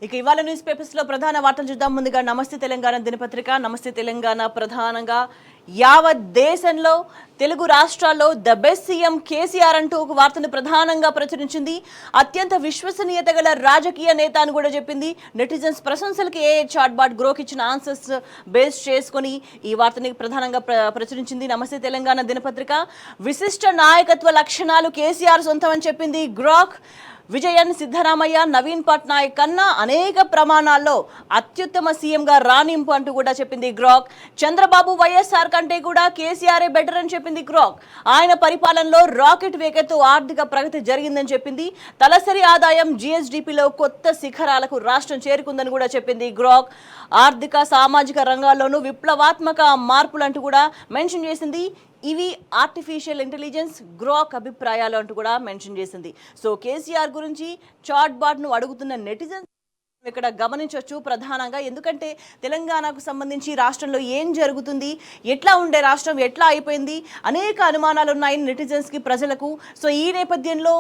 ఇక ఇవాళ news papers లో ప్రధాన వార్తలు చూద్దాం. ముందుగా నమస్తే తెలంగాణ దినపత్రిక. నమస్తే తెలంగాణ ప్రధానంగా యావత్ దేశంలో తెలుగు రాష్ట్రాల్లో ద బెస్ట్ సీఎం కేసీఆర్ అంటూ ఒక వార్తను ప్రధానంగా ప్రచురించింది. అత్యంత విశ్వసనీయత గల రాజకీయ నేత అని కూడా చెప్పింది. నెటిజన్స్ ప్రశంసలకి చాట్ బాట్ గ్రోక్ ఇచ్చిన ఆన్సర్స్ బేస్ చేసుకొని ఈ వార్తని ప్రధానంగా ప్రచురించింది నమస్తే తెలంగాణ దినపత్రిక. విశిష్ట నాయకత్వ లక్షణాలు కేసీఆర్ సొంతం అని చెప్పింది గ్రోక్. విజయన్, సిద్ధరామయ్య, నవీన్ పట్నాయక్ కన్నా అనేక ప్రమాణాల్లో అత్యుత్తమ సీఎంగా రాణింపు అంటూ కూడా చెప్పింది గ్రోక్. చంద్రబాబు, వైఎస్ఆర్ కంటే కూడా కేసీఆరే బెటర్ అని చెప్పింది గ్రోక్. ఆయన పరిపాలనలో రాకెట్ వేగంతో ఆర్థిక ప్రగతి జరిగిందని చెప్పింది. తలసరి ఆదాయం జీఎస్డీపీలో కొత్త శిఖరాలకు రాష్ట్రం చేరుకుందని కూడా చెప్పింది గ్రోక్. ఆర్థిక, సామాజిక రంగాల్లోనూ విప్లవాత్మక మార్పులు అంటూ కూడా మెన్షన్ చేసింది. ఇవి ఆర్టిఫిషియల్ ఇంటెలిజెన్స్ గ్రోక్ అభిప్రాయాలు అంటూ కూడా మెన్షన్ చేసింది. సో కేసీఆర్ గురించి చాట్ బాట్ను అడుగుతున్న నెటిజన్స్ ఇక్కడ గమనించవచ్చు ప్రధానంగా. ఎందుకంటే తెలంగాణకు సంబంధించి రాష్ట్రంలో ఏం జరుగుతుంది, ఎట్లా ఉండే రాష్ట్రం, ఎట్లా అయిపోయింది, అనేక అనుమానాలు ఉన్నాయి నెటిజన్స్కి, ప్రజలకు. సో ఈ నేపథ్యంలో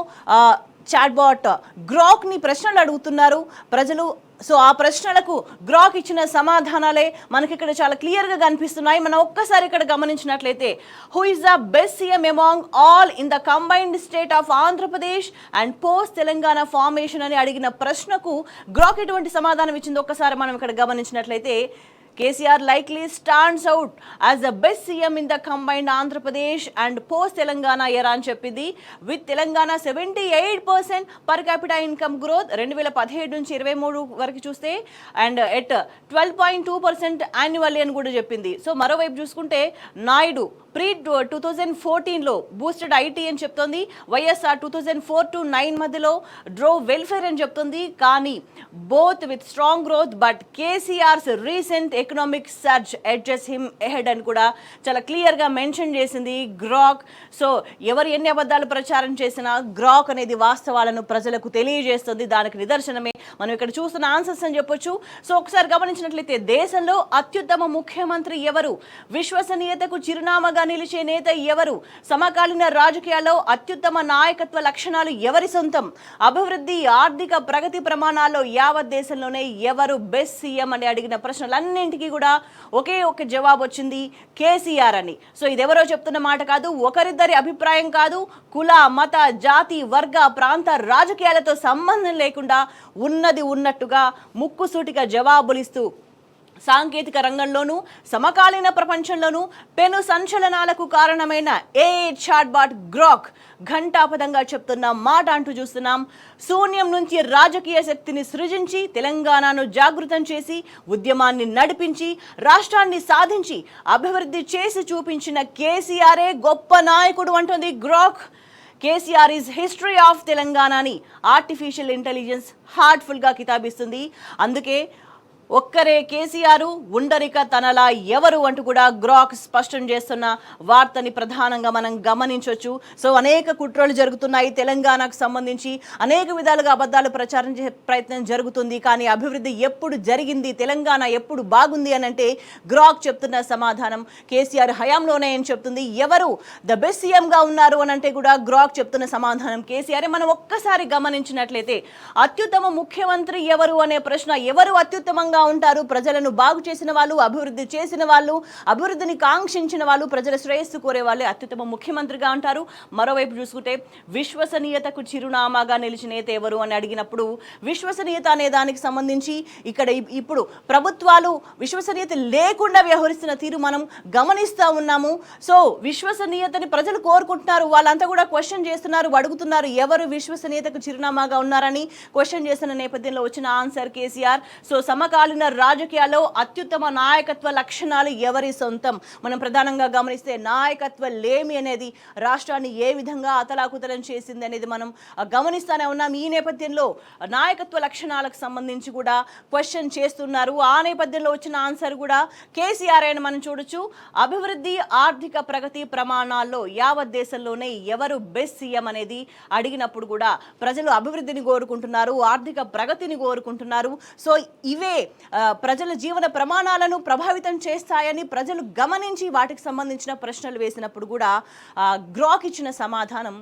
చాట్బాట్ గ్రాక్ని ప్రశ్నలు అడుగుతున్నారు ప్రజలు. సో ఆ ప్రశ్నలకు గ్రాక్ ఇచ్చిన సమాధానాలే మనకి ఇక్కడ చాలా క్లియర్గా కనిపిస్తున్నాయి. మనం ఒక్కసారి ఇక్కడ గమనించినట్లయితే, who is the best CM among all in the combined state of Andhra Pradesh and post Telangana formation అని అడిగిన ప్రశ్నకు గ్రాక్ ఎటువంటి సమాధానం ఇచ్చిందో ఒక్కసారి మనం ఇక్కడ గమనించినట్లయితే, KCR likely stands out as the best CM in the combined Andhra Pradesh and post Telangana era అని చెప్పింది. With Telangana 78% per capita income growth 2017 నుంచి 23 వరకు చూస్తే, అండ్ ఎట్ 12.2% యాన్యువల్లీ అని కూడా చెప్పింది. సో మరోవైపు చూసుకుంటే నాయుడు ప్రీ 2014లో బూస్టెడ్ ఐటీ అని చెప్తోంది. వైఎస్ఆర్ 2004 to 9 మధ్యలో డ్రో వెల్ఫేర్ అని చెప్తుంది. కానీ both with strong growth, but KCR's recent economic surge edges him ahead అని కూడా చాలా క్లియర్గా మెన్షన్ చేసింది గ్రాక్. సో ఎవరు ఎన్ని అబద్ధాలు ప్రచారం చేసినా గ్రాక్ అనేది వాస్తవాలను ప్రజలకు తెలియజేస్తుంది. దానికి నిదర్శనమే మనం ఇక్కడ చూస్తున్న ఆన్సర్స్ అని చెప్పొచ్చు. సో ఒకసారి గమనించినట్లయితే, దేశంలో అత్యుత్తమ ముఖ్యమంత్రి ఎవరు, విశ్వసనీయతకు చిరునామాగా నిలిచే నేత ఎవరు, సమకాలీన రాజకీయాల్లో అత్యుత్తమ నాయకత్వ లక్షణాలు ఎవరి సొంతం, అభివృద్ధి, ఆర్థిక ప్రగతి ప్రమాణాల్లో యావత్ దేశంలోనే ఎవరు బెస్ట్ సీఎం అని అడిగిన ప్రశ్నలన్నింటికీ కూడా ఒకే ఒక జవాబు వచ్చింది, కేసీఆర్ అని. సో ఇదెవరో చెప్తున్న మాట కాదు, ఒకరిద్దరి అభిప్రాయం కాదు, కుల, మత, జాతి, వర్గ, ప్రాంత రాజకీయాలతో సంబంధం లేకుండా ఉన్నది ఉన్నట్టుగా ముక్కుసూటిగా జవాబులిస్తూ సాంకేతిక రంగంలోనూ సమకాలీన ప్రపంచంలోనూ పెను సంచలనాలకు కారణమైన చాట్బాట్ గ్రాక్ ఘంటాపదంగా చెప్తున్న మాట అంటూ చూస్తున్నాం. శూన్యం నుంచి రాజకీయ శక్తిని సృజించి, తెలంగాణను జాగృతం చేసి, ఉద్యమాన్ని నడిపించి, రాష్ట్రాన్ని సాధించి, అభివృద్ధి చేసి చూపించిన కేసీఆరే గొప్ప నాయకుడు అంటుంది Grok. KCR is history of Telangana అని ఆర్టిఫిషియల్ ఇంటెలిజెన్స్ హార్ట్ఫుల్గా కితాబిస్తుంది. అందుకే ఒక్కరే కేసీఆర్, ఉండరిక తనలా ఎవరు అంటూ కూడా గ్రాక్ స్పష్టం చేస్తున్న వార్తని ప్రధానంగా మనం గమనించవచ్చు. సో అనేక కుట్రలు జరుగుతున్నాయి తెలంగాణకు సంబంధించి, అనేక విధాలుగా అబద్ధాలు ప్రచారం చేసే ప్రయత్నం జరుగుతుంది. కానీ అభివృద్ధి ఎప్పుడు జరిగింది, తెలంగాణ ఎప్పుడు బాగుంది అని అంటే గ్రాక్ చెప్తున్న సమాధానం కేసీఆర్ హయాంలోనే అని చెప్తుంది. ఎవరు ద బెస్ట్ సీఎంగా ఉన్నారు అని అంటే కూడా గ్రాక్ చెప్తున్న సమాధానం కేసీఆర్. మనం ఒక్కసారి గమనించినట్లయితే, అత్యుత్తమ ముఖ్యమంత్రి ఎవరు అనే ప్రశ్న, ఎవరు అత్యుత్తమంగా ఉంటారు, ప్రజలను బాగు చేసిన వాళ్ళు, అభివృద్ధి చేసిన వాళ్ళు, అభివృద్ధిని కాంక్షించిన వాళ్ళు, ప్రజల శ్రేయస్సు కోరే వాళ్ళే అత్యుత్తమ ముఖ్యమంత్రిగా అంటారు. మరోవైపు చూసుకుంటే, విశ్వసనీయతకు చిరునామాగా నిలిచిన నేత ఎవరు అని అడిగినప్పుడు, విశ్వసనీయత అనే దానికి సంబంధించి ఇక్కడ ఇప్పుడు ప్రభుత్వాలు విశ్వసనీయత లేకుండా వ్యవహరిస్తున్న తీరు మనం గమనిస్తూ ఉన్నాము. సో విశ్వసనీయతని ప్రజలు కోరుకుంటున్నారు, వాళ్ళంతా కూడా క్వశ్చన్ చేస్తున్నారు, అడుగుతున్నారు ఎవరు విశ్వసనీయతకు చిరునామాగా ఉన్నారని. క్వశ్చన్ చేస్తున్న నేపథ్యంలో వచ్చిన ఆన్సర్ కేసీఆర్. సో సమకాలీన రాజకీయాల్లో అత్యుత్తమ నాయకత్వ లక్షణాలు ఎవరి సొంతం. మనం ప్రధానంగా గమనిస్తే, నాయకత్వ లేమి అనేది రాష్ట్రాన్ని ఏ విధంగా అతలాకుతలం చేసింది అనేది మనం గమనిస్తూనే ఉన్నాం. ఈ నేపథ్యంలో నాయకత్వ లక్షణాలకు సంబంధించి కూడా క్వశ్చన్ చేస్తున్నారు. ఆ నేపథ్యంలో వచ్చిన ఆన్సర్ కూడా కేసీఆర్ అని మనం చూడొచ్చు. అభివృద్ధి, ఆర్థిక ప్రగతి ప్రమాణాల్లో యావత్ దేశంలోనే ఎవరు బెస్ట్ సీఎం అనేది అడిగినప్పుడు కూడా ప్రజలు అభివృద్ధిని కోరుకుంటున్నారు, ఆర్థిక ప్రగతిని కోరుకుంటున్నారు. సో ఇవే ప్రజల జీవన ప్రమాణాలను ప్రభావితం చేస్తాయని ప్రజలు గమనించి వాటికి సంబంధించిన ప్రశ్నలు వేసినప్పుడు కూడా గ్రాక్ ఇచ్చిన సమాధానం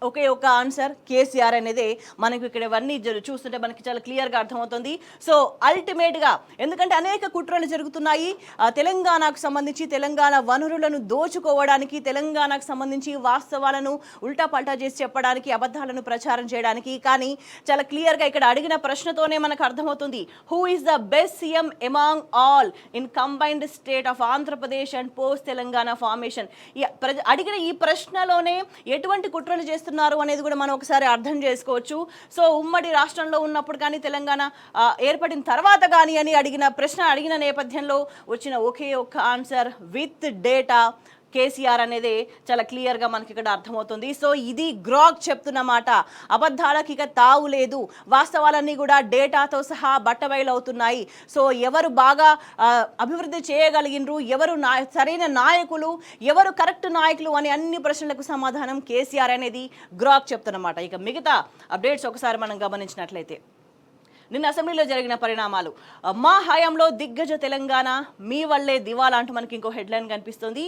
ఒకే ఒక ఆన్సర్ కేసీఆర్ అనేది మనకు ఇక్కడ ఇవన్నీ చూస్తుంటే మనకి చాలా క్లియర్గా అర్థమవుతుంది. సో అల్టిమేట్గా ఎందుకంటే అనేక కుట్రలు జరుగుతున్నాయి తెలంగాణకు సంబంధించి, తెలంగాణ వనరులను దోచుకోవడానికి, తెలంగాణకు సంబంధించి వాస్తవాలను ఉల్టా పల్టా చేసి చెప్పడానికి, అబద్ధాలను ప్రచారం చేయడానికి. కానీ చాలా క్లియర్గా ఇక్కడ అడిగిన ప్రశ్నతోనే మనకు అర్థమవుతుంది who is the best CM among all in combined state of Andhra Pradesh and post Telangana formation. అడిగిన ఈ ప్రశ్నలోనే ఎటువంటి కుట్రలు చేస్తున్నారు అనేది కూడా మనం ఒకసారి అర్థం చేసుకోవచ్చు. సో ఉమ్మడి రాష్ట్రంలో ఉన్నప్పుడు కానీ, తెలంగాణ ఏర్పడిన తర్వాత కానీ అని అడిగిన నేపథ్యంలో వచ్చిన ఒకే ఒక్క ఆన్సర్ విత్ డేటా కేసీఆర్ అనేది చాలా క్లియర్గా మనకి ఇక్కడ అర్థమవుతుంది. సో ఇది గ్రాక్ చెప్తున్న మాట. అబద్ధాలకు ఇక తావు లేదు, వాస్తవాలన్నీ కూడా డేటాతో సహా బట్టబయలవుతున్నాయి. సో ఎవరు బాగా అభివృద్ధి చేయగలిగినరు, ఎవరు సరైన నాయకులు, ఎవరు కరెక్ట్ నాయకులు అని అన్ని ప్రశ్నలకు సమాధానం కేసీఆర్ అనేది గ్రాక్ చెప్తున్నమాట. ఇక మిగతా అప్డేట్స్ ఒకసారి మనం గమనించినట్లయితే నిన్న అసెంబ్లీలో జరిగిన పరిణామాలు, మా హయాంలో దిగ్గజ తెలంగాణ, మీ వల్లే దివాలా అంటూ మనకి ఇంకో హెడ్లైన్ కనిపిస్తుంది.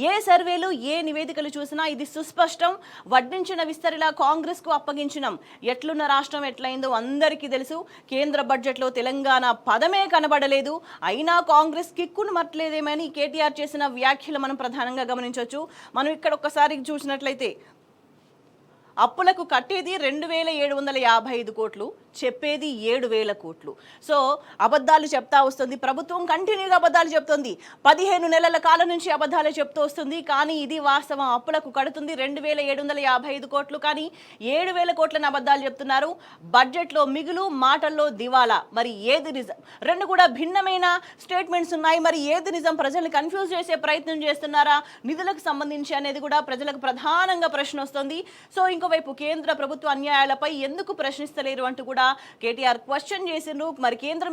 ఏ సర్వేలు, ఏ నివేదికలు చూసినా ఇది సుస్పష్టం. వడ్డించిన విస్తరిలా కాంగ్రెస్కు అప్పగించినాం. ఎట్లున్న రాష్ట్రం ఎట్లయిందో అందరికీ తెలుసు. కేంద్ర బడ్జెట్లో తెలంగాణ పదమే కనబడలేదు. అయినా కాంగ్రెస్ కిక్కును మట్టలేదేమని కేటీఆర్ చేసిన వ్యాఖ్యలు మనం ప్రధానంగా గమనించవచ్చు. మనం ఇక్కడ ఒక్కసారి చూసినట్లయితే అప్పులకు కట్టేది 2,755 కోట్లు, చెప్పేది 7,000 కోట్లు. సో అబద్ధాలు చెప్తా వస్తుంది ప్రభుత్వం, కంటిన్యూగా అబద్ధాలు చెప్తుంది. 15 నెలల కాలం నుంచి అబద్ధాలు చెప్తూ వస్తుంది. కానీ ఇది వాస్తవం. అప్పులకు కడుతుంది 2,755 కోట్లు, కానీ 7,000 కోట్లను అబద్ధాలు చెప్తున్నారు. బడ్జెట్లో మిగులు, మాటల్లో దివాలా. మరి ఏది నిజం? రెండు కూడా భిన్నమైన స్టేట్మెంట్స్ ఉన్నాయి. మరి ఏది నిజం? ప్రజల్ని కన్ఫ్యూజ్ చేసే ప్రయత్నం చేస్తున్నారా నిధులకు సంబంధించి అనేది కూడా ప్రజలకు ప్రధానంగా ప్రశ్న వస్తుంది. సో ఇంకోవైపు కేంద్ర ప్రభుత్వ అన్యాయాలపై ఎందుకు ప్రశ్నిస్తలేరు అంటూ కూడా కేటీఆర్ క్వశ్చన్ చేసిండ్రు. మరి కేంద్రం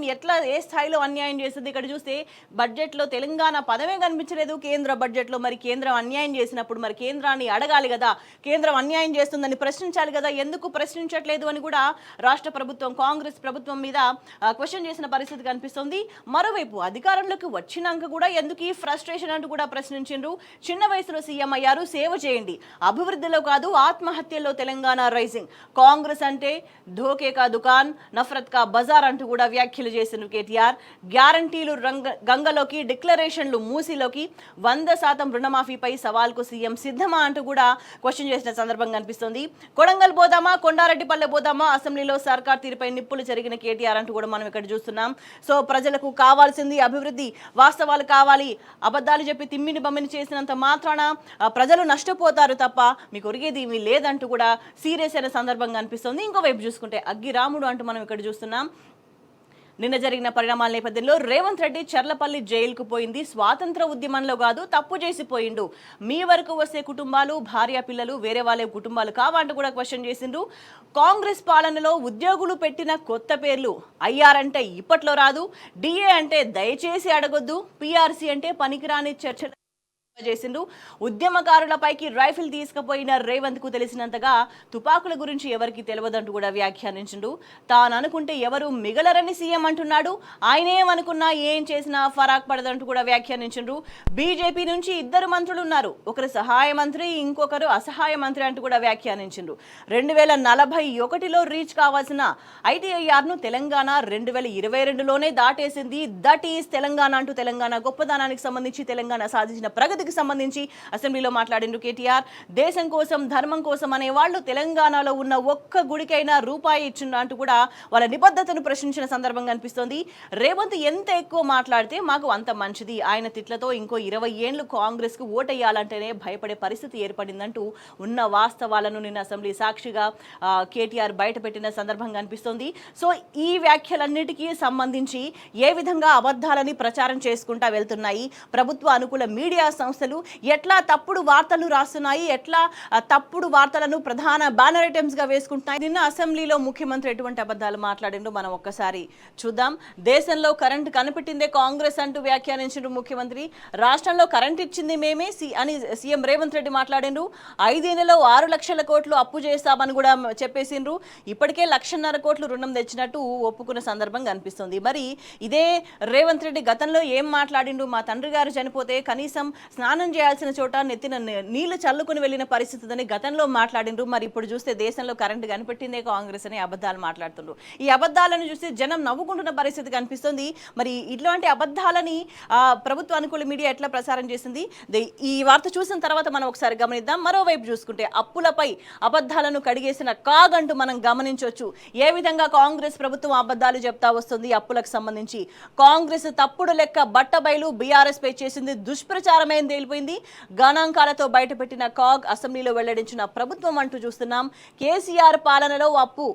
ఏ స్థాయిలో అన్యాయం చేసింది? ఇక్కడ చూస్తే బడ్జెట్లో తెలంగాణ పదమే కనిపించలేదు కేంద్ర బడ్జెట్లో. మరి కేంద్రం అన్యాయం చేసినప్పుడు మరి కేంద్రాన్ని అడగాలి కదా, కేంద్రం అన్యాయం చేస్తుందని ప్రశ్నించాలి కదా, ఎందుకు ప్రశ్నించట్లేదు అని కూడా రాష్ట్ర ప్రభుత్వం, కాంగ్రెస్ ప్రభుత్వం మీద క్వశ్చన్ చేసిన పరిస్థితి కనిపిస్తుంది. మరోవైపు అధికారంలోకి వచ్చినాక కూడా ఎందుకు ఈ ఫ్రస్ట్రేషన్ అంటూ కూడా ప్రశ్నించిండ్రు. చిన్న వయసులో సీఎం అయ్యారు, సేవ చేయండి, అభివృద్ధిలో కాదు ఆత్మహత్యలో తెలంగాణ రైజింగ్. కాంగ్రెస్ అంటే ధోకే కా దుకాన్, నఫరత్ కా బజార్ అంటూ కూడా వ్యాఖ్యలు చేసిన కేటీఆర్. గ్యారంటీలు గంగలోకి, డిక్లరేషన్లు మూసీలోకి, 100% రుణమాఫీపై సవాల్కు సీఎం సిద్ధమా అంటూ కూడా క్వశ్చన్ చేసిన సందర్భం కనిపిస్తుంది. కొడంగల్ పోదామా, కొండారెడ్డిపల్లె పోదామా, అసెంబ్లీలో సర్కార్ తీరుపై నిప్పులు జరిగిన కేటీఆర్ అంటూ కూడా మనం ఇక్కడ చూస్తున్నాం. సో ప్రజలకు కావాల్సింది అభివృద్ధి, వాస్తవాలు కావాలి. అబద్ధాలు చెప్పి తిమ్మిని బమ్మిని చేసినంత మాత్రాన ప్రజలు నష్టపోతారు తప్ప మీకు ఒరిగేది ఏమీ లేదంటూ కూడా సీరియస్ అయిన సందర్భం కనిపిస్తుంది. ఇంకోవైపు చూసుకుంటే అగ్గి రాముడు అంటూ మనం ఇక్కడ చూస్తున్నాం. నిన్న జరిగిన పరిణామాల నేపథ్యంలో రేవంత్ రెడ్డి చర్లపల్లి జైలుకు పోయింది స్వాతంత్ర ఉద్యమంలో కాదు, తప్పు చేసిపోయిండు. మీ వరకు వస్తే కుటుంబాలు, భార్య పిల్లలు వేరే వాళ్ళ కుటుంబాలు కావంటూ కూడా క్వశ్చన్ చేసిండ్రు. కాంగ్రెస్ పాలనలో ఉద్యోగులు పెట్టిన కొత్త పేర్లు, ఐఆర్ అంటే ఇప్పట్లో రాదు, డిఏ అంటే దయచేసి అడగొద్దు, పిఆర్సీ అంటే పనికిరాని చర్చలు చేసిండు. ఉద్యమకారులపైకి రైఫిల్ తీసుకుపోయిన రేవంత్ కు తెలిసినంతగా తుపాకుల గురించి ఎవరికి తెలియదంటూ కూడా వ్యాఖ్యానించిండు. తాను అనుకుంటే ఎవరు మిగలరని సీఎం అంటున్నాడు. ఆయనేమనుకున్నా ఏం చేసినా ఫరాక్ పడదంటూ కూడా వ్యాఖ్యానించిండ్రు. బీజేపీ నుంచి 2 మంత్రులు ఉన్నారు, ఒకరు సహాయ మంత్రి, ఇంకొకరు అసహాయ మంత్రి అంటూ కూడా వ్యాఖ్యానించిండ్రు. 2041లో రీచ్ కావాల్సిన ఐటీఐఆర్ ను తెలంగాణ 2022లోనే దాటేసింది. దట్ ఈస్ తెలంగాణ అంటూ తెలంగాణ గొప్పదనానికి సంబంధించి, తెలంగాణ సాధించిన ప్రగతికి సంబంధించి అసెంబ్లీలో మాట్లాడిండ్రు కేటీఆర్. దేశం కోసం, ధర్మం కోసం అనే వాళ్ళు తెలంగాణలో ఉన్న ఒక్క గుడికైనా రూపాయి ఇచ్చిండ్రు అంటూ కూడా వాళ్ళ నిబద్ధతను ప్రశ్నించిన సందర్భం కనిపిస్తోంది. రేవంత్ ఎంత ఎక్కువ మాట్లాడితే మాకు అంత మంచిది. ఆయన తిట్లతో ఇంకో 20 ఏళ్లు కాంగ్రెస్ కు ఓటేయాలంటేనే భయపడే పరిస్థితి ఏర్పడిందంటూ ఉన్న వాస్తవాలను నిన్న అసెంబ్లీ సాక్షిగా కేటీఆర్ బయట పెట్టిన సందర్భం కనిపిస్తోంది. సో ఈ వ్యాఖ్యలన్నిటికీ సంబంధించి ఏ విధంగా అబద్ధాలని ప్రచారం చేసుకుంటా వెళ్తున్నాయి ప్రభుత్వ అనుకూల మీడియా సంస్థలు, ఎట్లా తప్పుడు వార్తలు రాస్తున్నాయి, ఎట్లా తప్పుడు వార్తలను ప్రధాన బ్యానర్ ఐటమ్స్ గా వేసుకుంటున్నాయి. నిన్న అసెంబ్లీలో ముఖ్యమంత్రి ఎటువంటి అబద్ధాలు మాట్లాడిండ్రు మనం ఒక్కసారి చూద్దాం. దేశంలో కరెంట్ కనిపెట్టిందే కాంగ్రెస్ అంటూ వ్యాఖ్యానించిండ్రు ముఖ్యమంత్రి. రాష్ట్రంలో కరెంట్ ఇచ్చింది మేమే అని సీఎం రేవంత్ రెడ్డి మాట్లాడిండ్రు. 5 ఏళ్లలో 6 లక్షల కోట్లు అప్పు చేస్తామని కూడా చెప్పేసిండ్రు. ఇప్పటికే 1,50,000 కోట్లు రుణం తెచ్చినట్టు ఒప్పుకున్న సందర్భం కనిపిస్తుంది. మరి ఇదే రేవంత్ రెడ్డి గతంలో ఏం మాట్లాడిండు? మా తండ్రి గారు చనిపోతే కనీసం స్నానం చేయాల్సిన చోట నెత్తిన నీళ్లు చల్లుకుని వెళ్ళిన పరిస్థితి ఉందని గతంలో మాట్లాడిండ్రు. మరి ఇప్పుడు చూస్తే దేశంలో కరెంటు కనిపెట్టిందే కాంగ్రెస్ అని అబద్ధాలు మాట్లాడుతుండ్రు. ఈ అబద్ధాలను చూసి జనం నవ్వుకుంటున్న పరిస్థితి కనిపిస్తుంది. మరి ఇట్లాంటి అబద్ధాలని ప్రభుత్వ అనుకూల మీడియా ఎట్లా ప్రసారం చేసింది? ఈ వార్త చూసిన తర్వాత మనం ఒకసారి గమనిద్దాం. మరోవైపు చూసుకుంటే అప్పులపై అబద్ధాలను కడిగేసిన కాగ్ అంటూ మనం గమనించవచ్చు. ఏ విధంగా కాంగ్రెస్ ప్రభుత్వం అబద్ధాలు చెప్తా వస్తుంది అప్పులకు సంబంధించి. కాంగ్రెస్ తప్పుడు లెక్క బట్టబయలు బీఆర్ఎస్ పై చేసింది దుష్ప్రచారమే తేలిపోయింది. గణాంకాలతో బయటపెట్టిన కాగ్ అసెంబ్లీలో వెల్లడించిన ప్రభుత్వం అంటూ చూస్తున్నాం. కేసీఆర్ పాలనలో అప్పు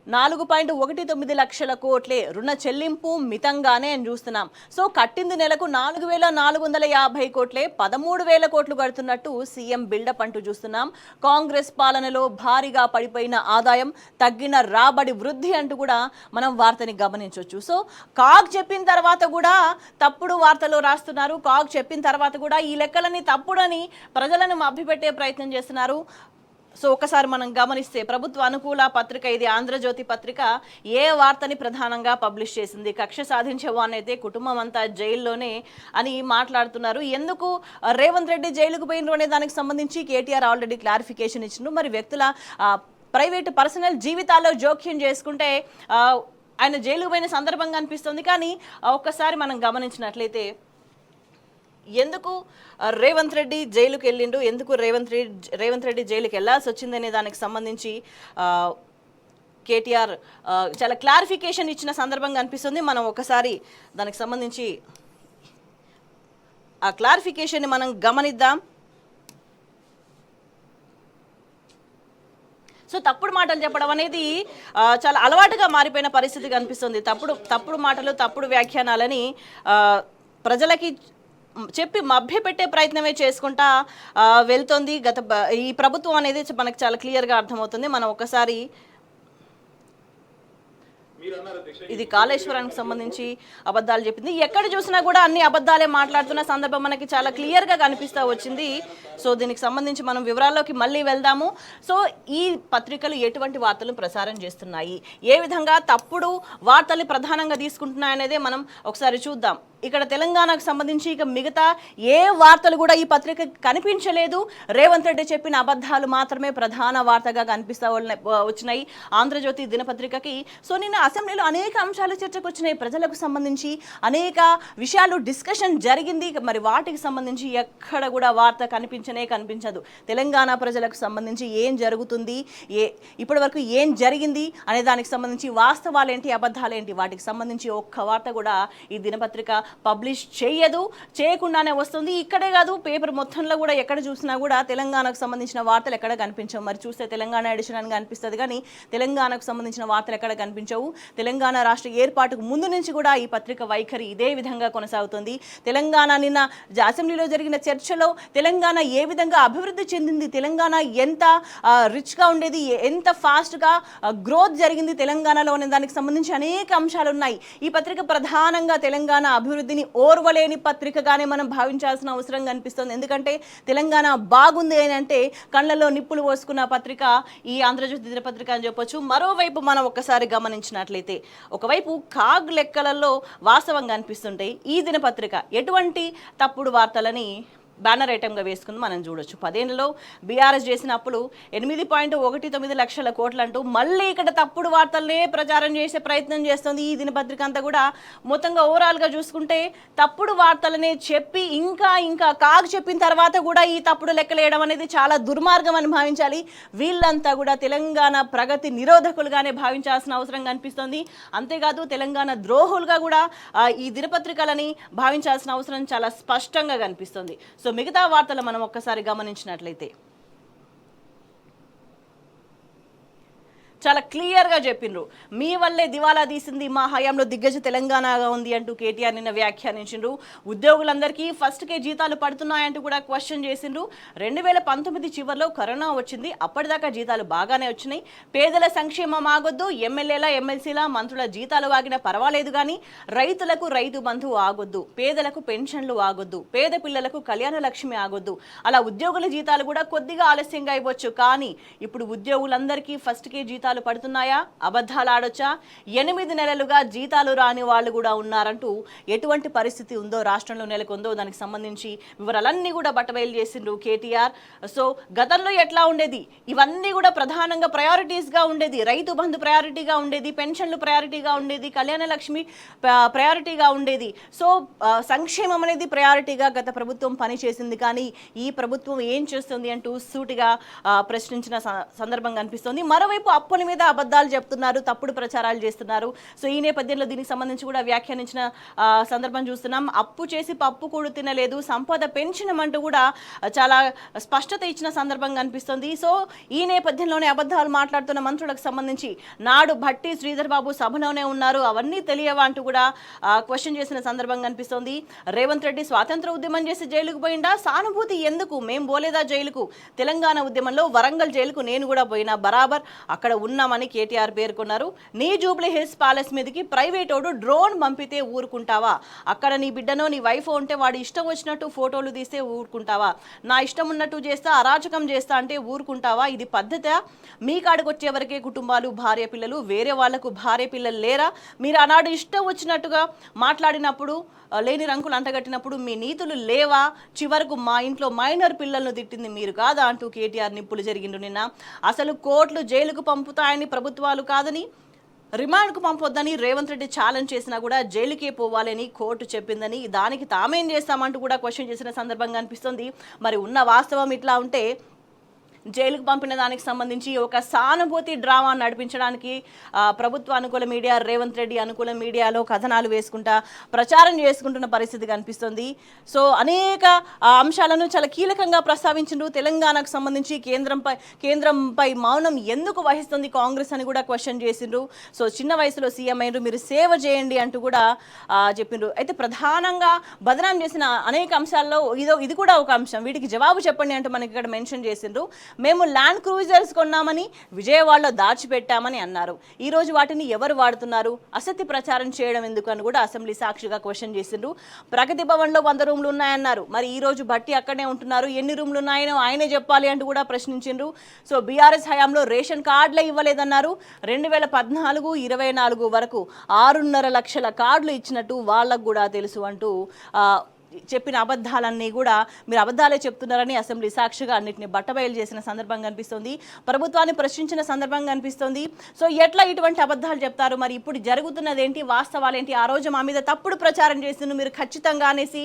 4.19 లక్షల కోట్లే, రుణ చెల్లింపు మితంగానే అని చూస్తున్నాం. సో కట్టింది నెలకు 4,450 కోట్లే, 13,000 కోట్లు కడుతున్నట్టు సీఎం బిల్డప్ అంటూ చూస్తున్నాం. కాంగ్రెస్ పాలనలో భారీగా పడిపోయిన ఆదాయం, తగ్గిన రాబడి వృద్ధి అంటూ కూడా మనం వార్తని గమనించవచ్చు. సో కాగ్ చెప్పిన తర్వాత కూడా తప్పుడు వార్తలు రాస్తున్నారు. కాగ్ చెప్పిన తర్వాత కూడా ఈ లెక్కలని తప్పుడని ప్రజలను మభ్యపెట్టే ప్రయత్నం చేస్తున్నారు. సో ఒకసారి మనం గమనిస్తే ప్రభుత్వ అనుకూల పత్రిక ఇది ఆంధ్రజ్యోతి పత్రిక ఏ వార్తని ప్రధానంగా పబ్లిష్ చేసింది? కక్ష సాధించే వానైతే కుటుంబం అంతా జైల్లోనే అని మాట్లాడుతున్నారు. ఎందుకు రేవంత్ రెడ్డి జైలుకు పోయినరు అనే దానికి సంబంధించి కేటీఆర్ ఆల్రెడీ క్లారిఫికేషన్ ఇచ్చిండ్రు. మరి వ్యక్తుల ప్రైవేట్ పర్సనల్ జీవితాల్లో జోక్యం చేసుకుంటే ఆయన జైలుకు పోయిన సందర్భంగా అనిపిస్తుంది. కానీ ఒక్కసారి మనం గమనించినట్లయితే ఎందుకు రేవంత్ రెడ్డి జైలుకి వెళ్ళిండు, ఎందుకు రేవంత్ రెడ్డి జైలుకి వెళ్ళాల్సి వచ్చిందనే దానికి సంబంధించి కేటీఆర్ చాలా క్లారిఫికేషన్ ఇచ్చిన సందర్భంగా అనిపిస్తుంది. మనం ఒకసారి దానికి సంబంధించి ఆ క్లారిఫికేషన్ని మనం గమనిద్దాం. సో తప్పుడు మాటలు చెప్పడం అనేది చాలా అలవాటుగా మారిపోయిన పరిస్థితి కనిపిస్తుంది. తప్పుడు మాటలు, తప్పుడు వ్యాఖ్యానాలని ప్రజలకి చెప్పి మభ్యపెట్టే ప్రయత్నమే చేసుకుంటా వెళ్తోంది ఈ ప్రభుత్వం అనేది మనకు చాలా క్లియర్గా అర్థమవుతుంది. మనం ఒకసారి ఇది కాళేశ్వరానికి సంబంధించి అబద్ధాలు చెప్పింది. ఎక్కడ చూసినా కూడా అన్ని అబద్ధాలే మాట్లాడుతున్న సందర్భం మనకి చాలా క్లియర్గా కనిపిస్తూ వచ్చింది. సో దీనికి సంబంధించి మనం వివరాల్లోకి మళ్ళీ వెళ్దాము. సో ఈ పత్రికలు ఎటువంటి వార్తలు ప్రసారం చేస్తున్నాయి, ఏ విధంగా తప్పుడు వార్తలు ప్రధానంగా తీసుకుంటున్నాయనేదే మనం ఒకసారి చూద్దాం. ఇక్కడ తెలంగాణకు సంబంధించి ఇక మిగతా ఏ వార్తలు కూడా ఈ పత్రిక కనిపించలేదు. రేవంత్ రెడ్డి చెప్పిన అబద్ధాలు మాత్రమే ప్రధాన వార్తగా కనిపిస్తూ వచ్చినాయి ఆంధ్రజ్యోతి దినపత్రికకి. సో నిన్న అసెంబ్లీలో అనేక అంశాలు చర్చకు వచ్చినాయి. ప్రజలకు సంబంధించి అనేక విషయాలు డిస్కషన్ జరిగింది. మరి వాటికి సంబంధించి ఎక్కడ కూడా వార్త కనిపించదు. తెలంగాణ ప్రజలకు సంబంధించి ఏం జరుగుతుంది, ఇప్పటి వరకు ఏం జరిగింది అనే దానికి సంబంధించి వాస్తవాలేంటి, అబద్ధాలేంటి, వాటికి సంబంధించి ఒక్క వార్త కూడా ఈ దినపత్రిక పబ్లిష్ చేయకుండానే వస్తుంది. ఇక్కడే కాదు, పేపర్ మొత్తంలో కూడా ఎక్కడ చూసినా కూడా తెలంగాణకు సంబంధించిన వార్తలు ఎక్కడ కనిపించవు. మరి చూస్తే తెలంగాణ ఎడిషన్ అని కనిపిస్తుంది, కానీ తెలంగాణకు సంబంధించిన వార్తలు ఎక్కడ కనిపించవు. తెలంగాణ రాష్ట్ర ఏర్పాటుకు ముందు నుంచి కూడా ఈ పత్రిక వైఖరి ఇదే విధంగా కొనసాగుతుంది. తెలంగాణ నిన్న అసెంబ్లీలో జరిగిన చర్చలో తెలంగాణ ఏ విధంగా అభివృద్ధి చెందింది, తెలంగాణ ఎంత రిచ్గా ఉండేది, ఎంత ఫాస్ట్గా గ్రోత్ జరిగింది తెలంగాణలో అనే దానికి సంబంధించి అనేక అంశాలు ఉన్నాయి. ఈ పత్రిక ప్రధానంగా తెలంగాణ అభివృద్ధిని ఓర్వలేని పత్రికగానే మనం భావించాల్సిన అవసరం కనిపిస్తుంది. ఎందుకంటే తెలంగాణ బాగుంది అని అంటే కళ్ళల్లో నిప్పులు పోసుకున్న పత్రిక ఈ ఆంధ్రజ్యోతి దినపత్రిక అని చెప్పొచ్చు. మరోవైపు మనం ఒక్కసారి గమనించినట్లయితే ఒకవైపు కాగ్ లెక్కలలో వాస్తవంగా అనిపిస్తుంటాయి. ఈ దినపత్రిక ఎటువంటి తప్పుడు వార్తలని బ్యానర్ ఐటమ్గా వేసుకుంది మనం చూడొచ్చు. 10 ఏళ్లలో బీఆర్ఎస్ చేసిన అప్పులు 8.19 లక్షల కోట్లు అంటూ మళ్ళీ ఇక్కడ తప్పుడు వార్తలనే ప్రచారం చేసే ప్రయత్నం చేస్తుంది ఈ దినపత్రిక అంతా కూడా. మొత్తంగా ఓవరాల్గా చూసుకుంటే తప్పుడు వార్తలనే చెప్పి ఇంకా కాగ్ చెప్పిన తర్వాత కూడా ఈ తప్పుడు లెక్కలేయడం అనేది చాలా దుర్మార్గం అని భావించాలి. వీళ్ళంతా కూడా తెలంగాణ ప్రగతి నిరోధకులుగానే భావించాల్సిన అవసరం కనిపిస్తుంది. అంతేకాదు తెలంగాణ ద్రోహులుగా కూడా ఈ దినపత్రికలని భావించాల్సిన అవసరం చాలా స్పష్టంగా కనిపిస్తుంది. సో మిగతా వార్తలు మనం ఒక్కసారి గమనించినట్లయితే చాలా క్లియర్గా చెప్పిండ్రు. మీ వల్లే దివాలా తీసింది, మా హయాంలో దిగ్గజ తెలంగాణగా ఉంది అంటూ కేటీఆర్ నిన్న వ్యాఖ్యానించిండ్రు. ఉద్యోగులందరికీ ఫస్ట్కే జీతాలు పడుతున్నాయంటూ కూడా క్వశ్చన్ చేసిండ్రు. 2019 చివరిలో కరోనా వచ్చింది, అప్పటిదాకా జీతాలు బాగానే వచ్చినాయి. పేదల సంక్షేమం ఆగొద్దు, ఎమ్మెల్యేల ఎమ్మెల్సీల మంత్రుల జీతాలు ఆగినా పర్వాలేదు, కానీ రైతులకు రైతు బంధు ఆగొద్దు, పేదలకు పెన్షన్లు ఆగొద్దు, పేద పిల్లలకు కళ్యాణ లక్ష్మి ఆగొద్దు. అలా ఉద్యోగుల జీతాలు కూడా కొద్దిగా ఆలస్యంగా ఇవ్వచ్చు, కానీ ఇప్పుడు ఉద్యోగులందరికీ ఫస్ట్కే జీతాలు వర్షాలు పడుతున్నాయా, అబద్ధాలు ఆడొచ్చా, 8 నెలలుగా జీతాలు రాని వాళ్ళు కూడా ఉన్నారంటూ ఎటువంటి పరిస్థితి ఉందో రాష్ట్రంలో నెలకొందో దానికి సంబంధించి వివరాలన్నీ కూడా బట్టబయలు చేసిండ్రు కేటీఆర్. సో గతంలో ఎట్లా ఉండేది, ఇవన్నీ కూడా ప్రధానంగా ప్రయారిటీస్గా ఉండేది. రైతు బంధు ప్రయారిటీగా ఉండేది, పెన్షన్లు ప్రయారిటీగా ఉండేది, కళ్యాణ లక్ష్మి ప్రయారిటీగా ఉండేది. సో సంక్షేమం అనేది ప్రయారిటీగా గత ప్రభుత్వం పనిచేసింది. కానీ ఈ ప్రభుత్వం ఏం చేస్తుంది అంటూ సూటిగా ప్రశ్నించిన సందర్భం కనిపిస్తుంది. మరోవైపు అప్పుల మీద అబద్ధాలు చెప్తున్నారు, తప్పుడు ప్రచారాలు చేస్తున్నారు. సో ఈ నేపథ్యంలో దీనికి సంబంధించి కూడా వ్యాఖ్యానించిన సందర్భం చూస్తున్నాం. అప్పు చేసి పప్పు కూడా తినలేదు, సంపద పెంచినమంటూ కూడా చాలా స్పష్టత ఇచ్చిన సందర్భం కనిపిస్తుంది. సో ఈ నేపథ్యంలోనే అబద్ధాలు మాట్లాడుతున్న మంత్రులకు సంబంధించి నాడు భట్టి శ్రీధర్ బాబు సభలోనే ఉన్నారు, అవన్నీ తెలియవా అంటూ కూడా క్వశ్చన్ చేసిన సందర్భం కనిపిస్తోంది. రేవంత్ రెడ్డి స్వాతంత్ర ఉద్యమం చేసి జైలుకు పోయిందా, సానుభూతి ఎందుకు, మేం పోలేదా జైలుకు, తెలంగాణ ఉద్యమంలో వరంగల్ జైలుకు నేను కూడా పోయినా, బరాబర్ అక్కడ ఉన్నామని కేటీఆర్ పేర్కొన్నారు. నీ జూబ్లీ హిల్స్ ప్యాలెస్ మీదకి ప్రైవేటోడు డ్రోన్ పంపితే ఊరుకుంటావా, అక్కడ నీ బిడ్డనో నీ వైఫ్ ఉంటే వాడు ఇష్టం వచ్చినట్టు ఫోటోలు తీస్తే ఊరుకుంటావా, నా ఇష్టం ఉన్నట్టు చేస్తా అరాచకం చేస్తా అంటే ఊరుకుంటావా, ఇది పద్ధత, మీ కాడికి వచ్చే వరకే కుటుంబాలు భార్య పిల్లలు, వేరే వాళ్లకు భార్య పిల్లలు లేరా, మీరు ఆనాడు ఇష్టం వచ్చినట్టుగా మాట్లాడినప్పుడు లేని రంకులు అంటగట్టినప్పుడు మీ నీతులు లేవా, చివరకు మా ఇంట్లో మైనర్ పిల్లలను తిట్టింది మీరు కాదా అంటూ కేటీఆర్ నిప్పులు జరిగిండు నిన్న. అసలు కోర్టులు జైలుకు పంపుతాయని ప్రభుత్వాలు కాదని, రిమాండ్కు పంపొద్దని రేవంత్ రెడ్డి ఛాలెంజ్ చేసినా కూడా జైలుకే పోవాలని కోర్టు చెప్పిందని, దానికి తామేం చేస్తామంటూ కూడా క్వశ్చన్ చేసిన సందర్భంగా అనిపిస్తుంది. మరి ఉన్న వాస్తవం ఇట్లా ఉంటే జైలుకు పంపిన దానికి సంబంధించి ఒక సానుభూతి డ్రామా నడిపించడానికి ప్రభుత్వ అనుకూల మీడియా, రేవంత్ రెడ్డి అనుకూల మీడియాలో కథనాలు వేసుకుంటా ప్రచారం చేసుకుంటున్న పరిస్థితి కనిపిస్తుంది. సో అనేక అంశాలను చాలా కీలకంగా ప్రస్తావించిండ్రు. తెలంగాణకు సంబంధించి కేంద్రంపై మౌనం ఎందుకు వహిస్తుంది కాంగ్రెస్ అని కూడా క్వశ్చన్ చేసిండ్రు. సో చిన్న వయసులో సీఎం అయ్యారు, మీరు సేవ చేయండి అంటూ కూడా చెప్పిండ్రు. అయితే ప్రధానంగా బదనాం చేసిన అనేక అంశాల్లో ఇది కూడా ఒక అంశం. వీటికి జవాబు చెప్పండి అంటూ మనకి ఇక్కడ మెన్షన్ చేసిండ్రు. మేము ల్యాండ్ క్రూజర్స్ కొన్నామని విజయవాడలో దాచిపెట్టామని అన్నారు. ఈరోజు వాటిని ఎవరు వాడుతున్నారు, అసత్య ప్రచారం చేయడం ఎందుకు అని కూడా అసెంబ్లీ సాక్షిగా క్వశ్చన్ చేసిండ్రు. ప్రగతి భవన్లో 100 రూమ్లు ఉన్నాయన్నారు, మరి ఈ రోజు బట్టి అక్కడే ఉంటున్నారు, ఎన్ని రూమ్లు ఉన్నాయనో ఆయనే చెప్పాలి అంటూ కూడా ప్రశ్నించిండ్రు. సో బీఆర్ఎస్ హయాంలో రేషన్ కార్డులే ఇవ్వలేదన్నారు. 2014-24 వరకు 6.5 లక్షల కార్డులు ఇచ్చినట్టు వాళ్ళకు కూడా తెలుసు అంటూ చెప్పిన అబద్ధాలన్నీ కూడా మీరు అబద్ధాలే చెప్తున్నారని అసెంబ్లీ సాక్షిగా అన్నింటినీ బట్టబయలు చేసిన సందర్భం కనిపిస్తుంది. ప్రభుత్వాన్ని ప్రశ్నించిన సందర్భం కనిపిస్తుంది. సో ఎట్లా ఇటువంటి అబద్ధాలు చెప్తారు, మరి ఇప్పుడు జరుగుతున్నది ఏంటి, వాస్తవాలు ఏంటి, ఆ రోజు మా మీద తప్పుడు ప్రచారం చేసింది మీరు ఖచ్చితంగా అనేసి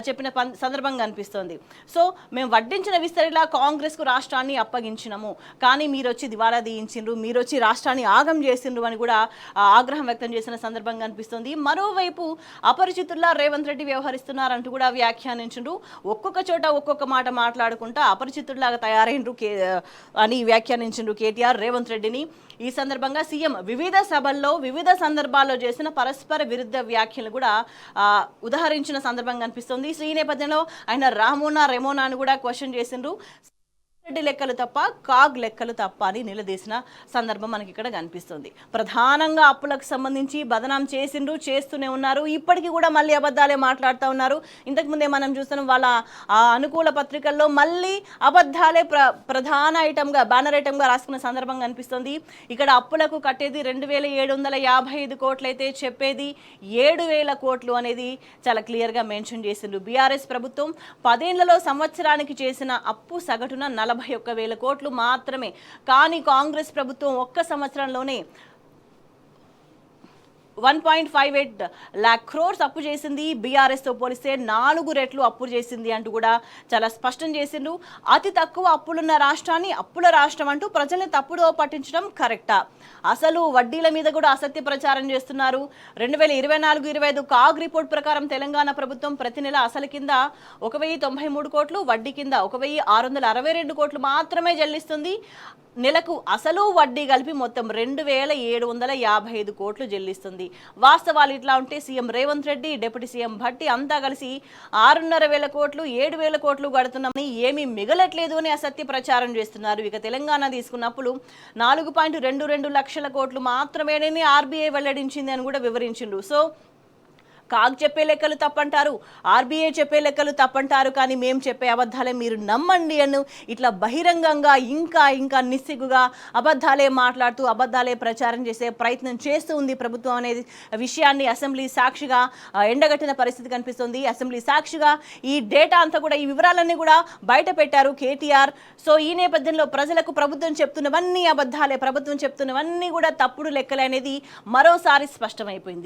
చెప్పిన సందర్భం కనిపిస్తుంది. సో మేము వడ్డించిన విస్తరిలా కాంగ్రెస్కు రాష్ట్రాన్ని అప్పగించినాము, కానీ మీరు వచ్చి దివాలా తీయించిండ్రు, మీరు వచ్చి రాష్ట్రాన్ని ఆగం చేసిండ్రు అని కూడా ఆగ్రహం వ్యక్తం చేసిన సందర్భం కనిపిస్తుంది. మరోవైపు అపరిచితుల్లా రేవంత్ రెడ్డి వ్యవహరిస్తున్నారంటూ కూడా వ్యాఖ్యానించుండ్రు. ఒక్కొక్క చోట ఒక్కొక్క మాట మాట్లాడుకుంటా అపరిచితుల్లాగా తయారైండ్రు అని వ్యాఖ్యానించిండ్రు కేటీఆర్ రేవంత్ రెడ్డిని. ఈ సందర్భంగా సీఎం వివిధ సభల్లో వివిధ సందర్భాల్లో చేసిన పరస్పర విరుద్ధ వ్యాఖ్యలు కూడా ఉదహరించిన సందర్భం కనిపిస్తుంది. ఈ నేపథ్యంలో ఆయన రామోనా రెమోనా అని కూడా క్వశ్చన్ చేసిండ్రు. రెడ్డి లెక్కలు తప్ప కాగ్ లెక్కలు తప్ప అని నిలదీసిన సందర్భం మనకి ఇక్కడ కనిపిస్తుంది. ప్రధానంగా అప్పులకు సంబంధించి బదనాం చేస్తూనే ఉన్నారు. ఇప్పటికీ కూడా మళ్ళీ అబద్ధాలే మాట్లాడుతూ ఉన్నారు. ఇంతకుముందే మనం చూస్తున్నాం వాళ్ళ అనుకూల పత్రికల్లో మళ్ళీ అబద్ధాలే ప్రధాన ఐటమ్గా బ్యానర్ ఐటమ్గా రాసుకున్న సందర్భం కనిపిస్తుంది. ఇక్కడ అప్పులకు కట్టేది 2,755 కోట్లు అయితే చెప్పేది 7,000 కోట్లు అనేది చాలా క్లియర్గా మెన్షన్ చేసిండ్రు. బీఆర్ఎస్ ప్రభుత్వం 10 ఏళ్లలో సంవత్సరానికి చేసిన అప్పు సగటున 41,000 కోట్లు మాత్రమే. కానీ కాంగ్రెస్ ప్రభుత్వం ఒక్క సంవత్సరంలోనే 1.58 lakh crores అప్పు చేసింది. బీఆర్ఎస్తో పోలిస్తే 4 రెట్లు అప్పు చేసింది అంటూ కూడా చాలా స్పష్టం చేసిండ్రు. అతి తక్కువ అప్పులున్న రాష్ట్రాన్ని అప్పుల రాష్ట్రం అంటూ ప్రజల్ని తప్పుడో పట్టించడం కరెక్టా, అసలు వడ్డీల మీద కూడా అసత్య ప్రచారం చేస్తున్నారు. 2024-25 కాగ్ రిపోర్ట్ ప్రకారం తెలంగాణ ప్రభుత్వం ప్రతి నెల అసలు కింద 1,093 కోట్లు, వడ్డీ కింద 1,662 కోట్లు మాత్రమే చెల్లిస్తుంది. నెలకు అసలు వడ్డీ కలిపి మొత్తం 2,755 కోట్లు చెల్లిస్తుంది. వాస్తవాలు ఇట్లా ఉంటే CM Revanth Reddy, deputy CM Bhatti అంతా కలిసి 6,500 కోట్లు 7,000 కోట్లు కడుతున్నామని ఏమీ మిగలట్లేదు అని అసత్య ప్రచారం చేస్తున్నారు. ఇక తెలంగాణ తీసుకున్నప్పుడు 4.22 లక్షల కోట్లు మాత్రమేనని ఆర్బీఐ వెల్లడించింది అని కూడా వివరించిండు. సో కాగ్ చెప్పే లెక్కలు తప్పంటారు, ఆర్బీఐ చెప్పే లెక్కలు తప్పంటారు, కానీ మేము చెప్పే అబద్ధాలే మీరు నమ్మండి అని ఇట్లా బహిరంగంగా ఇంకా ఇంకా నిస్సిగ్గుగా అబద్ధాలే మాట్లాడుతూ అబద్ధాలే ప్రచారం చేసే ప్రయత్నం చేస్తూ ఉంది ప్రభుత్వం అనేది విషయాన్ని అసెంబ్లీ సాక్షిగా ఎండగట్టిన పరిస్థితి కనిపిస్తుంది. అసెంబ్లీ సాక్షిగా ఈ డేటా అంతా కూడా, ఈ వివరాలన్నీ కూడా బయట పెట్టారు కేటీఆర్. సో ఈ నేపథ్యంలో ప్రజలకు ప్రభుత్వం చెప్తున్నవన్నీ అబద్ధాలే, ప్రభుత్వం చెప్తున్నవన్నీ కూడా తప్పుడు లెక్కలే అనేది మరోసారి స్పష్టమైపోయింది.